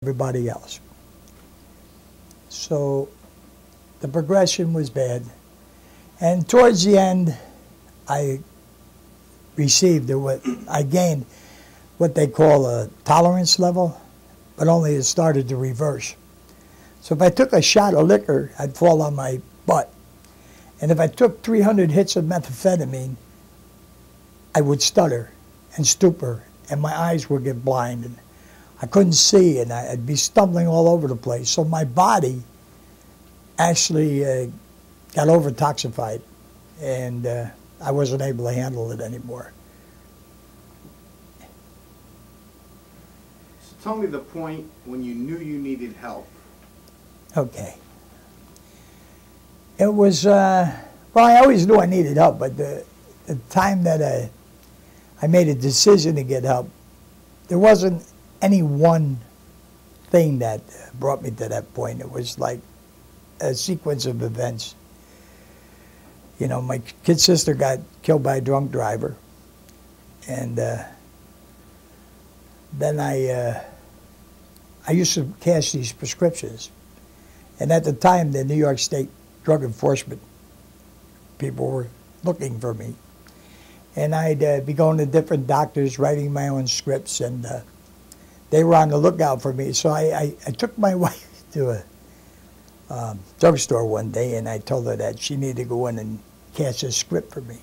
everybody else. So the progression was bad. And towards the end, I gained what they call a tolerance level, but only it started to reverse. So if I took a shot of liquor, I'd fall on my butt. And if I took 300 hits of methamphetamine, I would stutter and stupor, and my eyes would get blind, and I couldn't see, and I'd be stumbling all over the place. So my body actually got over-toxified, and I wasn't able to handle it anymore. So tell me the point when you knew you needed help. Okay. It was, well, I always knew I needed help, but the time that I made a decision to get help, there wasn't any one thing that brought me to that point. It was like a sequence of events. You know, my kid sister got killed by a drunk driver, and then I used to cash these prescriptions. And at the time, the New York State Drug Enforcement people were looking for me. And I'd be going to different doctors, writing my own scripts, and they were on the lookout for me. So I took my wife to a drugstore one day, and I told her that she needed to go in and cash a script for me.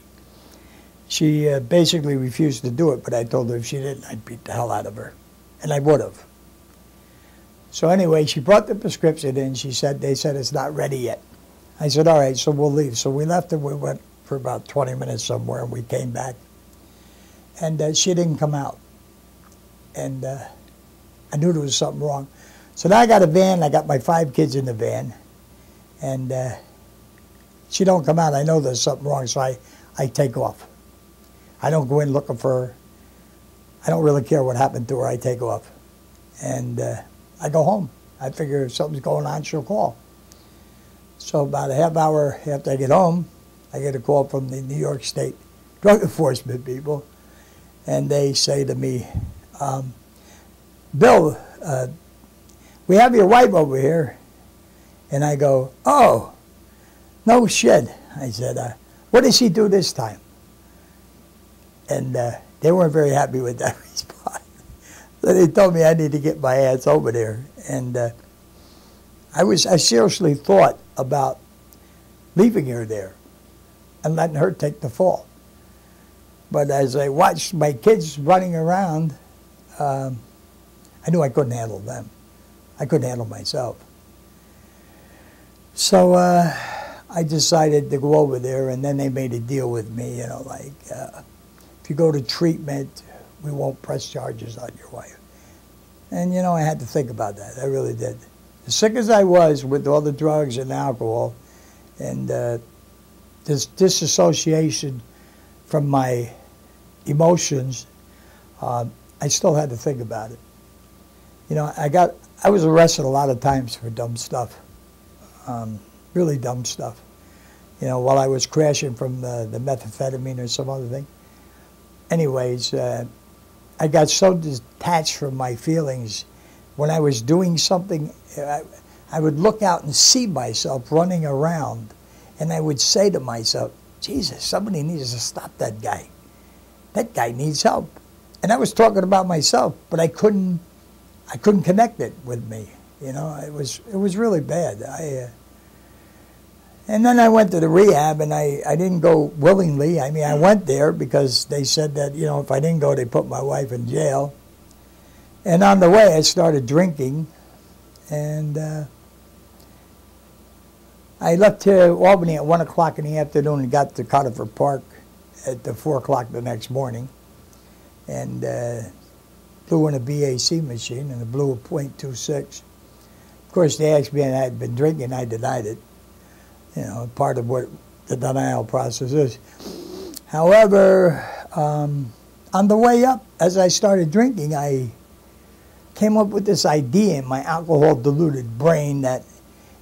She basically refused to do it, but I told her if she didn't, I'd beat the hell out of her. And I would have. So anyway, she brought the prescription in. They said it's not ready yet. I said, all right, so we'll leave. So we left and we went for about 20 minutes somewhere, and we came back. And she didn't come out. And I knew there was something wrong. So now I got a van. I got my 5 kids in the van. And she don't come out. I know there's something wrong, so I take off. I don't go in looking for her. I don't really care what happened to her. I take off. And I go home. I figure if something's going on, she'll call. So about a half hour after I get home, I get a call from the New York State Drug Enforcement people, and they say to me, Bill, we have your wife over here. And I go, oh, no shit. I said, what did she do this time? And they weren't very happy with that response. So they told me I need to get my ass over there. And I seriously thought about leaving her there and letting her take the fall. But as I watched my kids running around, I knew I couldn't handle them. I couldn't handle myself. So I decided to go over there, and then they made a deal with me, you know, like, if you go to treatment, we won't press charges on your wife. And, you know, I had to think about that. I really did. As sick as I was with all the drugs and alcohol and this disassociation from my emotions, I still had to think about it. You know, I was arrested a lot of times for dumb stuff, really dumb stuff. You know, while I was crashing from the methamphetamine or some other thing. Anyways, I got so detached from my feelings. When I was doing something, I would look out and see myself running around, and I would say to myself, Jesus, somebody needs to stop that guy. That guy needs help. And I was talking about myself, but I couldn't connect it with me. You know, it was really bad. And then I went to the rehab, and I didn't go willingly. I mean, I went there because they said that, you know, if I didn't go, they'd put my wife in jail. And on the way, I started drinking, and I left Albany at 1 o'clock in the afternoon and got to Conifer Park at 4 o'clock the next morning, and blew in a BAC machine, and it blew a .26. Of course, they asked me if I had been drinking. I denied it. You know, part of what the denial process is. However, on the way up, as I started drinking, I came up with this idea in my alcohol-diluted brain that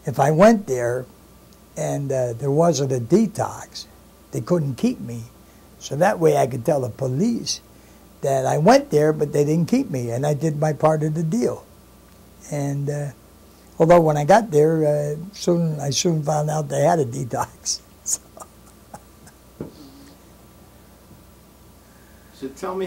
if I went there and there wasn't a detox, they couldn't keep me. So that way I could tell the police that I went there, but they didn't keep me, and I did my part of the deal. And although when I got there, I soon found out they had a detox. So tell me